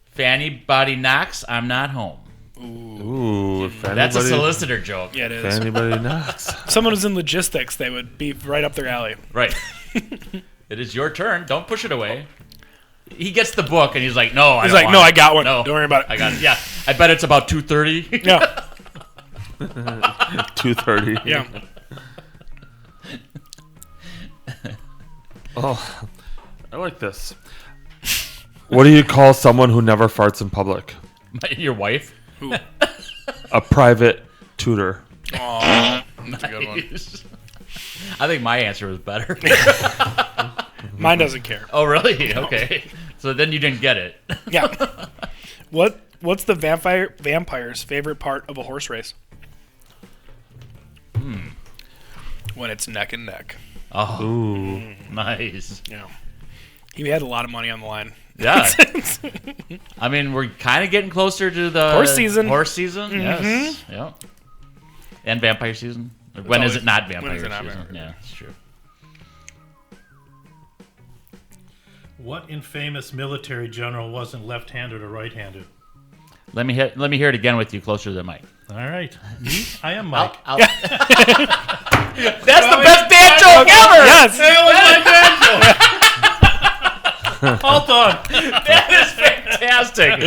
Fanny body knocks. I'm not home. Ooh, if That's a anybody, solicitor joke. Yeah, it if is. anybody knocks. Someone who's in logistics, they would be right up their alley. Right. It is your turn. Don't push it away. He gets the book and he's like, "No, I He's don't like, want no, it. I got one. No, Don't worry about it. I got it. Yeah, I bet it's about 2:30. Yeah. 2:30. Yeah. Oh, I like this. What do you call someone who never farts in public? Your wife? A private tutor. Aw, that's a good one. Nice. I think my answer was better. Mine doesn't care. Oh, really? Okay. So then you didn't get it. Yeah. What's the vampire's favorite part of a horse race? When it's neck and neck. Oh, Ooh. nice. Yeah. He had a lot of money on the line. Yeah. I mean, we're kind of getting closer to the Horse season. Horse season, yes. Yeah. And vampire season. When is always- it not vampire when is it not season? vampire? Yeah, that's true. What infamous military general wasn't left-handed or right-handed? Let me hear it again with you closer to the mic. All right. Me? I am Mike. That's the best dad joke ever. Yes. Hold on. That is fantastic.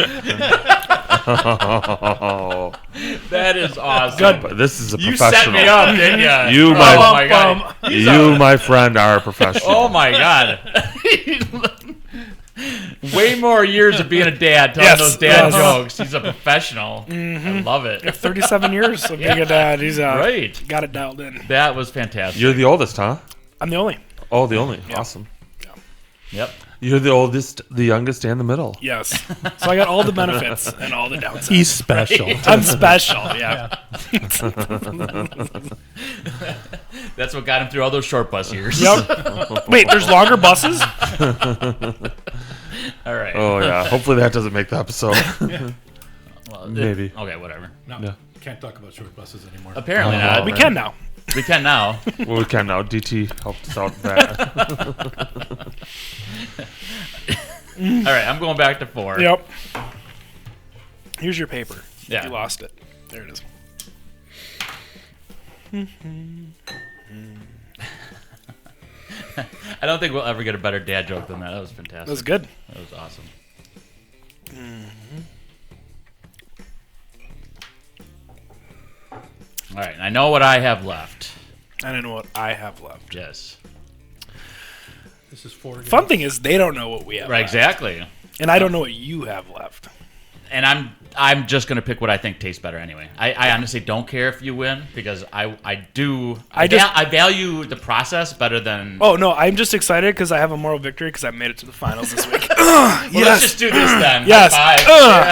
That is awesome. Good. But this is a You professional. set me up, didn't you? You, oh my- my god. You, my friend, are a professional. Oh my god. Way more years of being a dad, telling Yes. those dad Yes. jokes. He's a professional. I love it. 37 years of being a dad. He's Right. got it dialed in. That was fantastic. You're the oldest, huh? I'm the only. Oh, the only. Awesome. Yep. You're the oldest, the youngest, and the middle. Yes. So I got all the benefits and all the downsides. He's special. I'm special. Yeah. That's what got him through all those short bus years. Yep. Wait, there's longer buses? All right. Oh, yeah. Hopefully that doesn't make the episode. Well, Maybe. Okay, whatever. No, Yeah. can't talk about short buses anymore. Apparently Oh. not. We can now. We can now. Well, we can now. DT helped us out with that. All right, I'm going back to 4. Yep. Here's your paper. Yeah. You lost it. There it is. I don't think we'll ever get a better dad joke than that. That was fantastic. That was good. That was awesome. All right, I know what I have left. I don't know what I have left. Yes. This is 4 again. Fun thing is they don't know what we have Right, left. exactly. And I don't know what you have left. And I'm just gonna pick what I think tastes better anyway. I honestly don't care if you win because I value the process better than. Oh, no, I'm just excited because I have a moral victory because I made it to the finals this week. Well, let's just do this then. Yes. High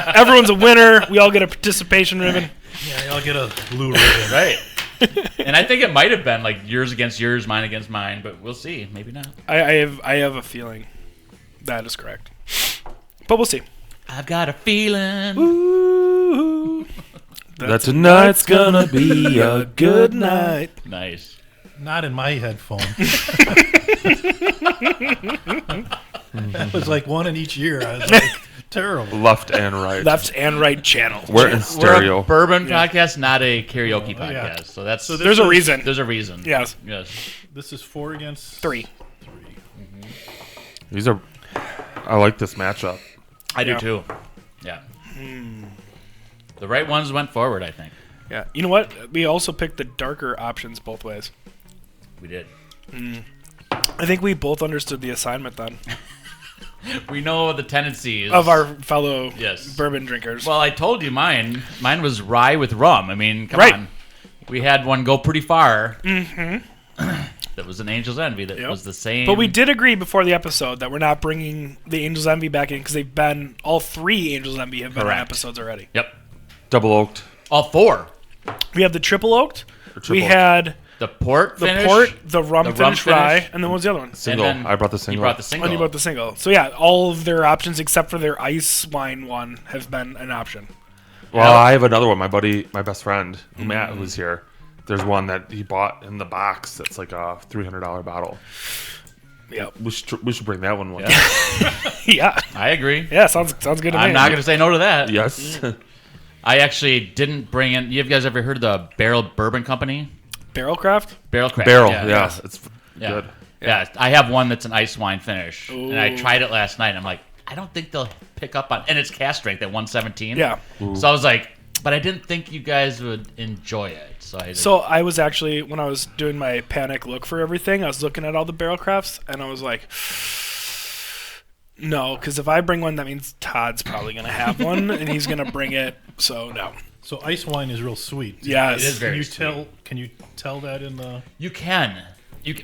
five. Everyone's a winner. We all get a participation ribbon. Yeah, I'll get a blue ribbon. Right. And I think it might have been like yours against yours, mine against mine, but we'll see. Maybe not. I have a feeling that is correct. But we'll see. I've got a feeling. Ooh, That tonight's gonna be a good night. Nice. Not in my headphone. That was like one in each ear. I was like, terrible. Left and right. left and right channel. We're in We're a stereo. bourbon podcast, not a karaoke podcast. yeah. So that's There's a reason. There's a reason. Yes. Yes. This is 4 against 3. 3. I like this matchup. I do Yeah. too. Yeah. The right ones went forward, I think. Yeah. You know what? We also picked the darker options both ways. We did. I think we both understood the assignment then We know the tendencies of our fellow Yes. bourbon drinkers. Well, I told you mine. Mine was rye with rum. I mean, come Right. on. We had one go pretty far. Mm-hmm. That was an Angel's Envy. That Yep. was the same. But we did agree before the episode that we're not bringing the Angel's Envy back in because they've been all 3 Angel's Envy have been on Correct. episodes already. Yep. Double oaked. All 4. We have the triple oaked. triple We oaked. had The port the finish. port, the rum the rum finish rye, finish. and then what was the other one? Single. And then I brought the You single. brought the single. And you bought the single. So yeah, all of their options except for their ice wine one have been an option. Well, I have another one. My buddy, my best friend, Matt, who's here. There's one that he bought in the box that's like a $300 bottle. Yep. We should bring that one. Yeah. I agree. Yeah, sounds good to me. I'm not going to say no to that. Yes. I actually didn't bring in. You guys ever heard of the Barrel Bourbon Company? Barrelcraft? Barrel Craft. Barrel. Yeah. Yeah. It's Yeah. good. Yeah, I have one that's an ice wine finish, and I Ooh. tried it last night. And I'm like, I don't think they'll pick up on, and it's cask strength at 117. Yeah. So I was like, but I didn't think you guys would enjoy it. So I just, So I was actually, when I was doing my panic look for everything, I was looking at all the barrel crafts, and I was like, No, because if I bring one, that means Todd's probably going to have one, and he's going to bring it. So no. So ice wine is real sweet. Yes. It is very Can you tell that in the? You can.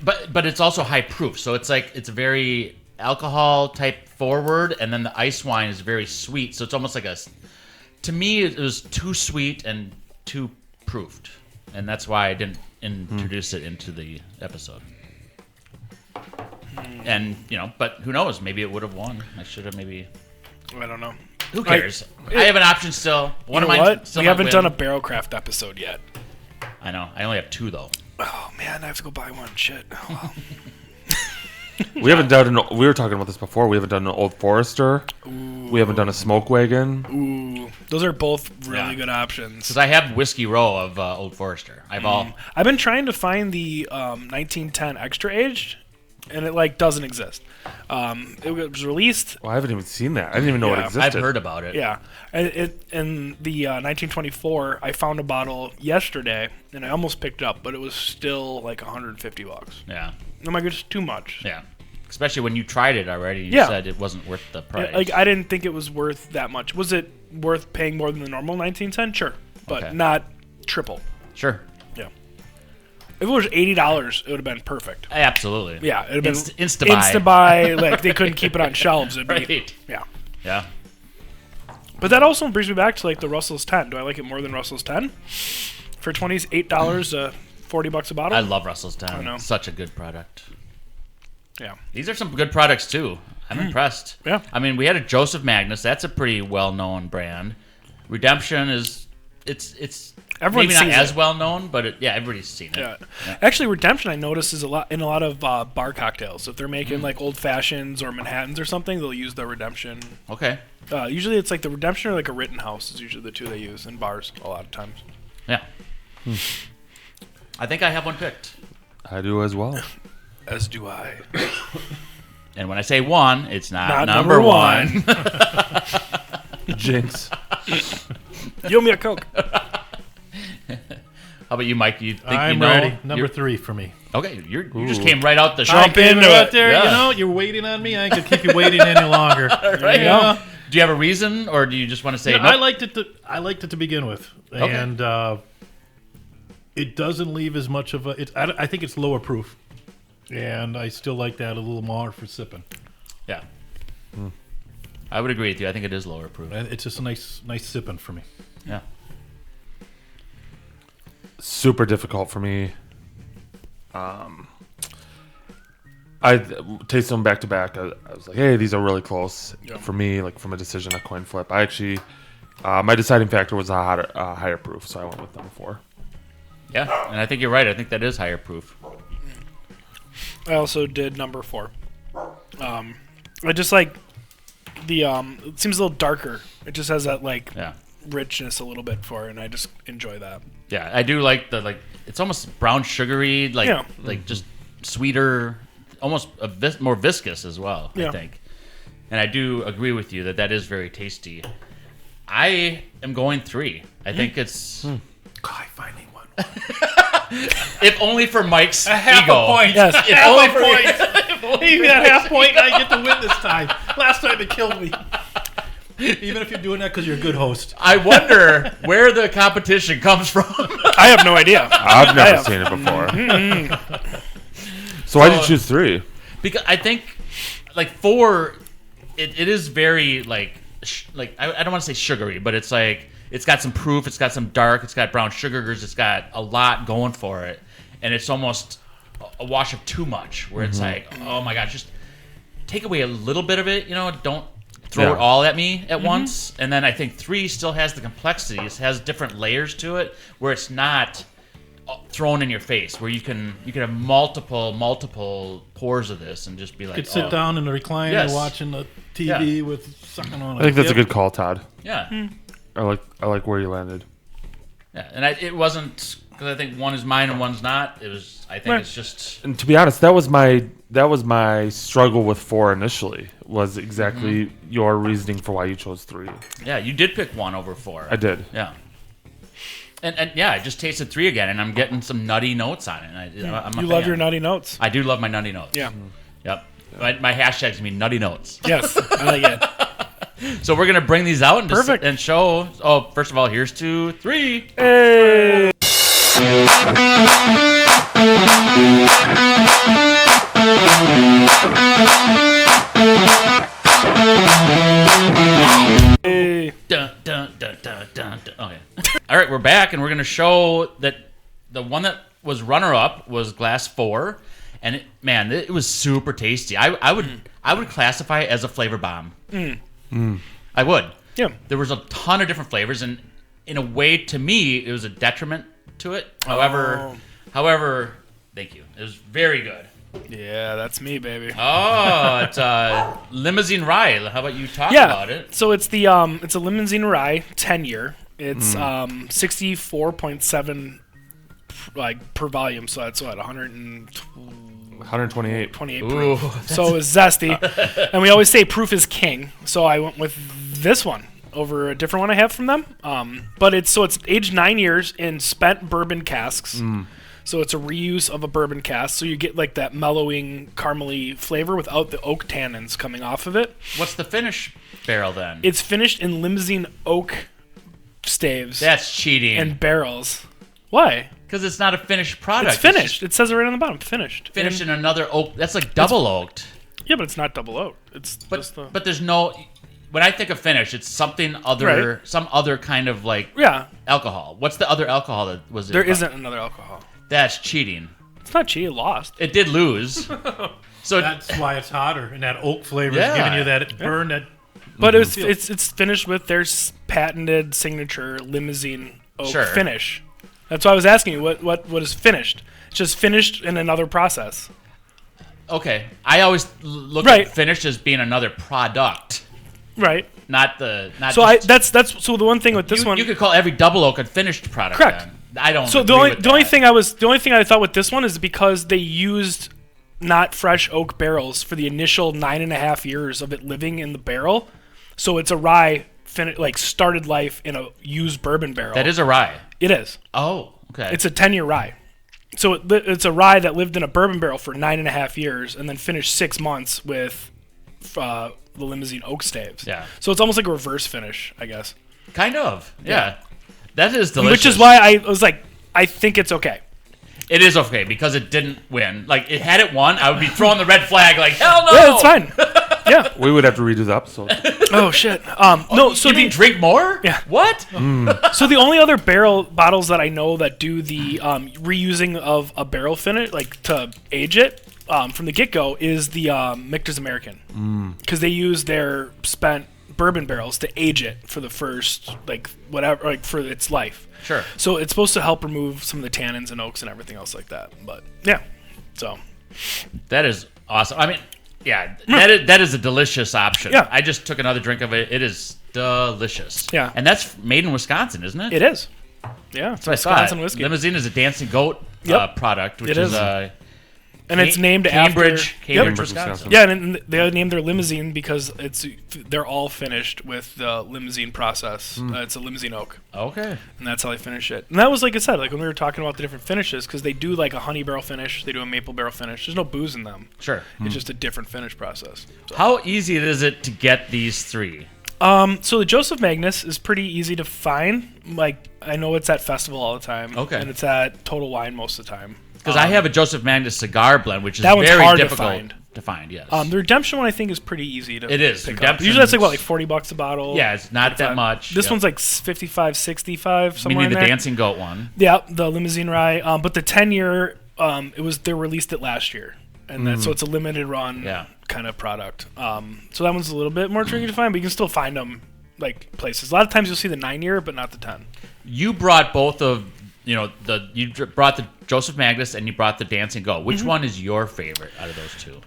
But it's also high proof. So it's like it's very alcohol type forward, and then the ice wine is very sweet. So it's almost like to me, it was too sweet and too proofed. And that's why I didn't introduce it into the episode. And, but who knows? Maybe it would have won. I should have maybe... I don't know. Who cares? I have an option still. One of mine what? still We not haven't win. done a barrel craft episode yet. I know. I only have 2, though. Oh, man, I have to go buy one. Shit. Oh, well. We haven't done. We were talking about this before. We haven't done an Old Forester. Ooh. We haven't done a Smoke Wagon. Ooh. Those are both really Yeah. good options. Because I have Whiskey Row of Old Forester. I've been trying to find the 1910 Extra Aged, and it doesn't exist. It was released. Well, I haven't even seen that. I didn't even know it Yeah. existed. I've heard about it. Yeah, in the 1924, I found a bottle yesterday, and I almost picked it up, but it was still like $150. Yeah. I'm like, it's too much. Yeah. Especially when you tried it already. You Yeah. said it wasn't worth the price. Like I didn't think it was worth that much. Was it worth paying more than the normal 1910? Sure, but Okay. not triple. Sure. Yeah. If it was $80, it would have been perfect. Absolutely. Yeah, it would have been Insta-buy. Insta-buy. Like they couldn't keep it on shelves. It'd be, Right. Yeah. Yeah. But that also brings me back to the Russell's 10. Do I like it more than Russell's 10? For $28, $40 a bottle. I love Russell's 10. I know. Such a good product. Yeah. These are some good products too. I'm impressed. Yeah. I mean, we had a Joseph Magnus. That's a pretty well-known brand. Redemption is it's Everyone maybe not sees as it. well known, but everybody's seen it. Yeah. Actually, Redemption I noticed is a lot of bar cocktails. If they're making old fashions or Manhattans or something, they'll use the Redemption. Okay. Usually it's the Redemption or a Rittenhouse is usually the two they use in bars a lot of times. Yeah. I think I have one picked. I do as well. As do I. And when I say one, it's not, Not number one. Jinx. You owe me a Coke. How about you, Mike? You think I'm you know? ready. Number You're- 3 for me. Okay, you just came right out the I shop. came into out it. there. Yeah. You're waiting on me. I ain't gonna keep you waiting any longer. Right? Yeah. Do you have a reason, or do you just want to say Yeah, no? I liked it to begin with, Okay. and it doesn't leave as much of a. I think it's lower proof, and I still like that a little more for sipping. Yeah. I would agree with you. I think it is lower proof. And it's just a nice sipping for me. Yeah. Super difficult for me. I tasted them back to back. I was like, hey, these are really close for me. Like from a decision, a coin flip. I actually, my deciding factor was a higher proof, so I went with number 4. Yeah, and I think you're right. I think that is higher proof. I also did number 4. I just like the it seems a little darker. It just has that Yeah. richness a little bit for it, and I just enjoy that. Yeah, I do like it's almost brown sugary, Yeah. just sweeter, almost more viscous as well, I Yeah. think. And I do agree with you that is very tasty. I am going 3. I think it's I finally won. if only for Mike's Half ego. a point. Yes. If only for you. Even at half point, I get to win this time. Last time it killed me. Even if you're doing that because you're a good host. I wonder where the competition comes from. I have no idea. I've never have- seen it before. So why did you choose 3? Because I think 4, it is very I don't want to say sugary, but it's it's got some proof, it's got some dark, it's got brown sugars, it's got a lot going for it, and it's almost a wash of too much. Where it's oh my gosh, just take away a little bit of it, don't throw it all at me at once. And then I think 3 still has the complexity, it has different layers to it, where it's not thrown in your face, where you can have multiple pours of this and just be like, You could sit down in the recliner Yes. watching the TV with sucking on it. I think that's a good call, Todd. yeah. I like where you landed. Yeah, and it wasn't because I think one is mine and one's not. It was. I think it's just. And to be honest, that was my struggle with 4 initially. Was exactly your reasoning for why you chose 3. Yeah, you did pick 1 over 4. I did. Yeah. And yeah, I just tasted 3 again, and I'm getting some nutty notes on it. And I'm a You love fan. your nutty notes. I do love my nutty notes. Yeah. Yep. My hashtags mean nutty notes. Yes, I like it. So we're gonna bring these out and Perfect. and show. Oh, first of all, here's 2, 3. Hey. Hey. Dun, dun, dun, dun, dun, dun. Okay. All right, we're back, and we're gonna show that the one that was runner-up was Glass 4, and it was super tasty. I would classify it as a flavor bomb. I would. Yeah. There was a ton of different flavors, and in a way, to me, it was a detriment to it. However, thank you. It was very good. Yeah, that's me, baby. Oh, it's limousine rye. How about you talk Yeah. about it? So it's the it's a limousine rye 10-year. It's 64.7 like per volume. So that's what 128. 28 Ooh, proof. So it's zesty, and we always say proof is king. So I went with this one over a different one I have from them. But it's aged 9 years in spent bourbon casks. So it's a reuse of a bourbon cask. So you get like that mellowing caramely flavor without the oak tannins coming off of it. What's the finish barrel then? It's finished in limousine oak staves That's cheating. and barrels. Why? Because it's not a finished product. It's finished. It says it right on the bottom. Finished. Finished in another oak. That's like double oaked. Yeah, but it's not double oak. It's just the... But there's no. When I think of finish, it's something other, Right. some other kind of like Yeah, alcohol. What's the other alcohol that was in there it? isn't another alcohol. That's cheating. It's not cheating. It lost. It did lose. So That's why it's hotter, and that oak flavor Yeah. is giving you that burn. That But it's finished with their patented signature limousine oak Sure. finish. That's why I was asking you what is finished. It's just finished in another process. okay, I always look Right. at finish as being another product, Right. not the. Not So just, that's so the one thing with this one. You could call every double oak a finished product. Correct. Then. I don't. So agree with the only that. thing I thought with this one is because they used not fresh oak barrels for the initial 9.5 years of it living in the barrel. So it's a rye like started life in a used bourbon barrel. That is a rye. It is. Oh, okay. It's a 10-year rye. So it's a rye that lived in a bourbon barrel for 9.5 years and then finished 6 months with the limousine oak staves. Yeah. So it's almost like a reverse finish, I guess. kind of. Yeah. That is delicious. Which is why I was like, I think it's okay. It is okay because it didn't win. Like, it had it won, I would be throwing the red flag. Like, hell no. Yeah, it's fine. Yeah. We would have to redo the episode. Oh shit. No. So you mean drink more? Yeah. What? So the only other barrel bottles that I know that do the reusing of a barrel finish, like to age it from the get-go, is the Michter's American, because they use their spent bourbon barrels to age it for the first for its life. Sure. So it's supposed to help remove some of the tannins and oaks and everything else like that. But yeah, so That is awesome. I mean, yeah, that is a delicious option. Yeah. I just took another drink of it. It is delicious. Yeah. And that's made in Wisconsin, isn't it? it is. Yeah, That's what I Wisconsin thought. whiskey. Limousine is a Dancing Goat Yep. product, which It is is. And it's named Cambridge, after Cambridge, Yep. Wisconsin. Yeah, and they named their limousine because they're all finished with the limousine process. It's a limousine oak, Okay. and that's how they finish it. And that was like I said, like when we were talking about the different finishes, because they do like a honey barrel finish, they do a maple barrel finish. There's no booze in them. Sure. It's just a different finish process. How easy is it to get these three? So the Joseph Magnus is pretty easy to find. Like I know it's at Festival all the time. Okay. And it's at Total Wine most of the time. Because I have a Joseph Magnus cigar blend, which is That one's very hard to difficult find. to find. Yes. The Redemption one I think is pretty easy to It is. pick up. Redemption's- Usually that's like what, like $40 a bottle. yeah, it's not that much. This Yep. one's like 55, 65 We somewhere need in the there. Dancing Goat one. Yeah, the limousine rye. But the 10-year, they released it last year, and so it's a limited run Yeah. kind of product. So that one's a little bit more tricky to find, but you can still find them like places. A lot of times you'll see the 9-year, but not the 10. You brought both of you brought the Joseph Magnus and you brought the Dancing Goat. Which Mm-hmm. one is your favorite out of those two?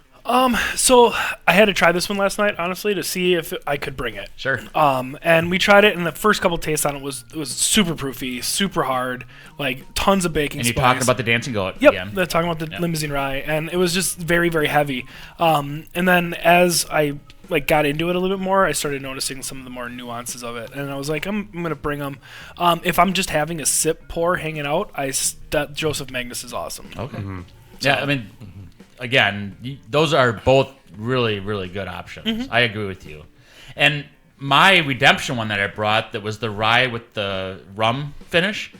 So I had to try this one last night, honestly, to see if I could bring it. Sure. And we tried it, and the first couple tastes on it was super proofy, super hard, like tons of baking And you're spice. talking about the Dancing Goat Yep, again. they're talking about the limousine rye, and it was just very, very heavy. And then as I got into it a little bit more, I started noticing some of the more nuances of it, and I was like, I'm gonna bring them. If I'm just having a sip pour hanging out, Joseph Magnus is awesome. Okay. Yeah, I mean, again, those are both really, really good options. I agree with you. And my redemption one that I brought that was the rye with the rum finish,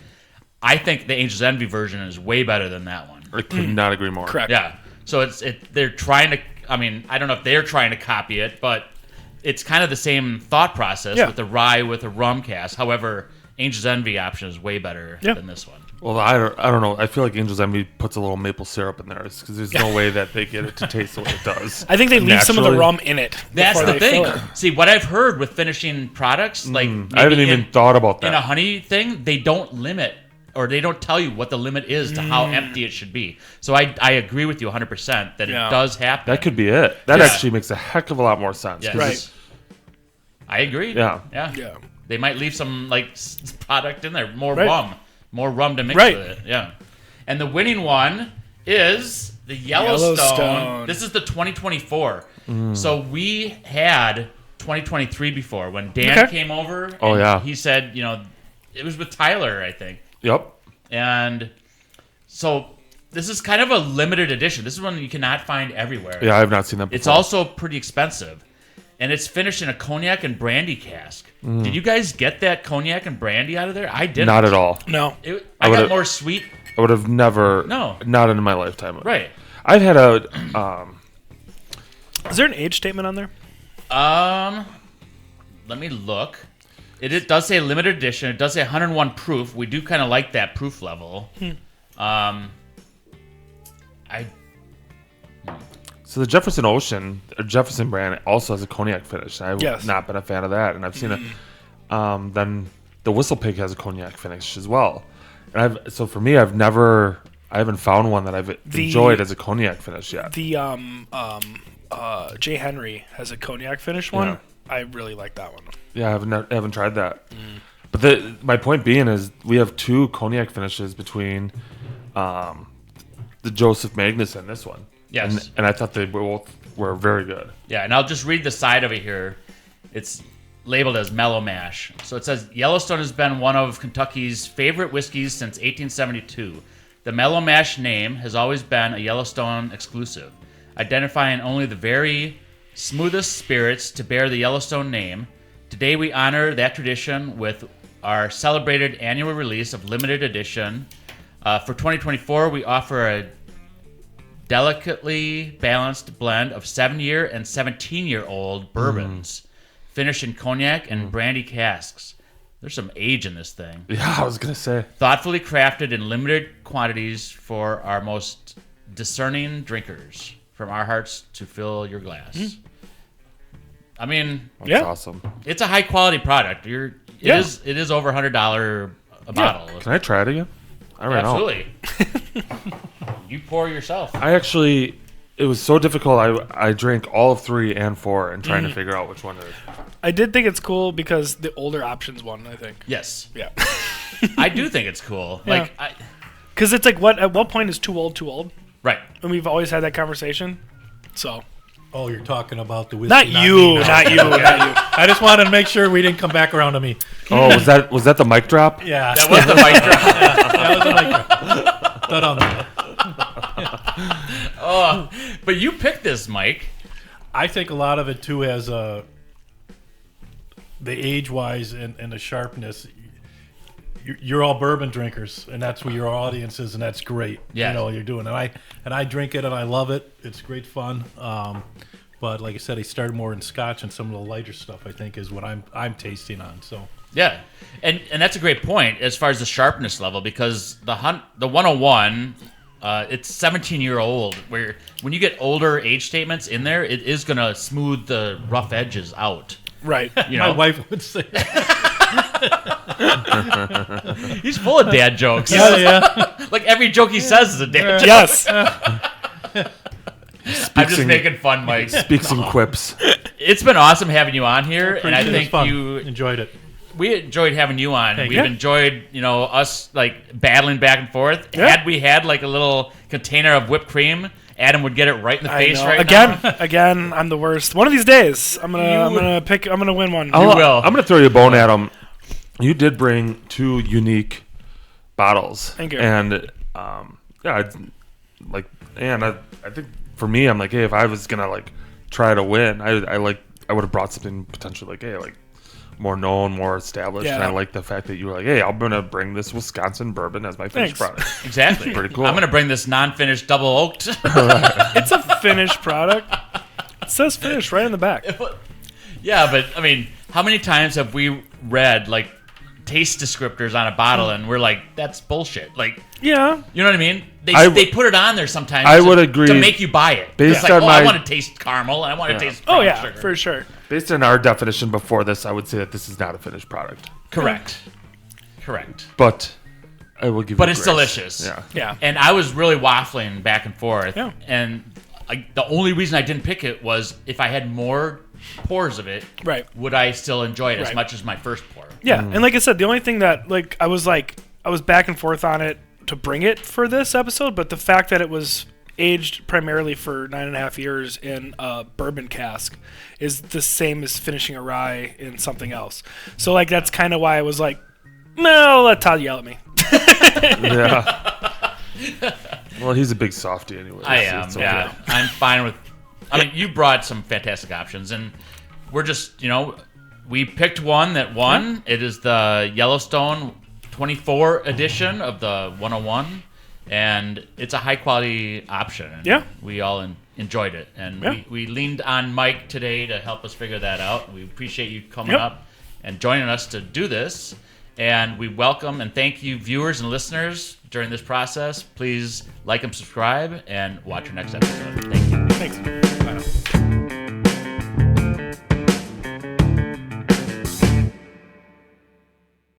I think the Angel's Envy version is way better than that one. I could not agree more. Correct. Yeah. So they're trying to, I mean, I don't know if they're trying to copy it, but it's kind of the same thought process with the rye with a rum cast. However, Angel's Envy option is way better than this one. Well, I don't know. I feel like Angel's Envy puts a little maple syrup in there because there's no way that they get it to taste the way it does. I think they leave some of the Naturally. rum in it. That's before the they thing. fill it. See, what I've heard with finishing products, like I maybe haven't even thought about in a that. honey thing, they don't limit or they don't tell you what the limit is to how empty it should be. So I agree with you 100% that it does happen. That could be it. That Yeah. actually makes a heck of a lot more sense. Yes. 'cause Right. it's- I agree. Yeah. Yeah. They might leave some like product in there, more Right. rum to mix Right. with it. Yeah. And the winning one is the Yellowstone. Yellowstone. This is the 2024. So we had 2023 before when Dan Okay. came over. Oh, and yeah. He said, it was with Tyler, I think. Yep. And so this is kind of a limited edition. This is one you cannot find everywhere. Yeah, I have not seen that before. It's also pretty expensive. And it's finished in a cognac and brandy cask. Did you guys get that cognac and brandy out of there? I didn't. Not at all. No. I got would've- more sweet. I would have never. No. Not in my lifetime. Right. I've had a. Is there an age statement on there? Let me look. It does say limited edition. It does say 101 proof. We do kind of like that proof level. So the Jefferson Ocean, or Jefferson brand, also has a cognac finish. I've Yes. not been a fan of that, and I've seen it. Then the Whistle Pig has a cognac finish as well. And so for me, I haven't found one that I've enjoyed as a cognac finish yet. The J. Henry has a cognac finish one. Yeah. I really like that one. Yeah, I haven't tried that. But my point being is we have two cognac finishes between the Joseph Magnus and this one. Yes. And I thought they both were very good. Yeah, and I'll just read the side of it here. It's labeled as mellow mash. So it says, Yellowstone has been one of Kentucky's favorite whiskeys since 1872. The mellow mash name has always been a Yellowstone exclusive, identifying only the very smoothest spirits to bear the Yellowstone name. Today we honor that tradition with our celebrated annual release of limited edition. For 2024, we offer a delicately balanced blend of 7-year and 17-year-old bourbons, finished in cognac and brandy casks. There's some age in this thing. Yeah, I was going to say. Thoughtfully crafted in limited quantities for our most discerning drinkers. From our hearts to fill your glass. I mean, That's awesome. it's a high quality product. It is over $100 a bottle. Can I try it again? I ran out. Absolutely. You pour yourself. It was so difficult. I drank all of 3 and 4 and trying to figure out which one to. I did think it's cool because the older options won, I think. Yes. Yeah. I do think it's cool. Yeah. Because it's like, at what point is too old? Right. And we've always had that conversation. So. Oh, you're talking about the whiskey. Not you. me. Not you. Not you. I just wanted to make sure we didn't come back around to me. Oh, was that the mic drop? Yeah. That was the mic drop. That was a mic drop. Oh, but you picked this, Mike. I think a lot of it too has the age-wise and the sharpness. You're all bourbon drinkers, and that's where your audience is, and that's great. Yeah. You're doing it. And I drink it, and I love it. It's great fun. But like I said, I started more in Scotch, and some of the lighter stuff I think is what I'm tasting on. So Yeah, and that's a great point as far as the sharpness level, because the 101, it's 17-year-old. Where when you get older age statements in there, it is gonna smooth the rough edges out. Right. You my know, wife would say, he's full of dad jokes. yeah. Like every joke he says is a dad joke. Yes. I'm just making fun, Mike. Speaks and quips. It's been awesome having you on here, and I It was think fun. you enjoyed it. we enjoyed having you on. Thank We've you. enjoyed, us like battling back and forth. Yeah. Had we had like a little container of whipped cream, Adam would get it right in the I face know. right again, now. again, I'm the worst. One of these days, I'm gonna win one. You will. I'm going to throw you a bone, Adam. You did bring 2 unique bottles. Thank you. And I think for me, I'm like, hey, if I was gonna like try to win. I would have brought something potentially like, hey, like more known, more established. Yeah. And I like the fact that you were like, hey, I'm gonna bring this Wisconsin bourbon as my finished Thanks. product. Exactly. Pretty cool. I'm going to bring this non-finished double oaked. It's a finished product. It says finished right in the back. Yeah, but I mean, how many times have we read like taste descriptors on a bottle and we're like, that's bullshit. Like, Yeah. you know what I mean? They put it on there sometimes. I would agree. To make you buy it. Based It's like, on I my- want to taste caramel and I want to taste Oh brown yeah, sugar. for sure. Based on our definition before this, I would say that this is not a finished product. Correct. But I will give But you it's grace. delicious. Yeah. Yeah. And I was really waffling back and forth. Yeah. And the only reason I didn't pick it was if I had more pours of it, Right. would I still enjoy it as Right. much as my first pour? Yeah, and like I said, the only thing that I was back and forth on it to bring it for this episode, but the fact that it was aged primarily for 9.5 years in a bourbon cask is the same as finishing a rye in something else. So like that's kind of why I was like, no, I'll let Todd yell at me. Yeah. Well, he's a big softy anyway. I so am. it's okay. Yeah, I'm fine with. I mean, you brought some fantastic options, and we're just, we picked one that won. It is the Yellowstone 24 edition of the 101, and it's a high quality option. And Yeah. we all enjoyed it, and Yeah. we leaned on Mike today to help us figure that out. We appreciate you coming Yep. up and joining us to do this. And we welcome and thank you, viewers and listeners, during this process. Please like and subscribe, and watch your next episode. Thank you. Thanks. Bye now.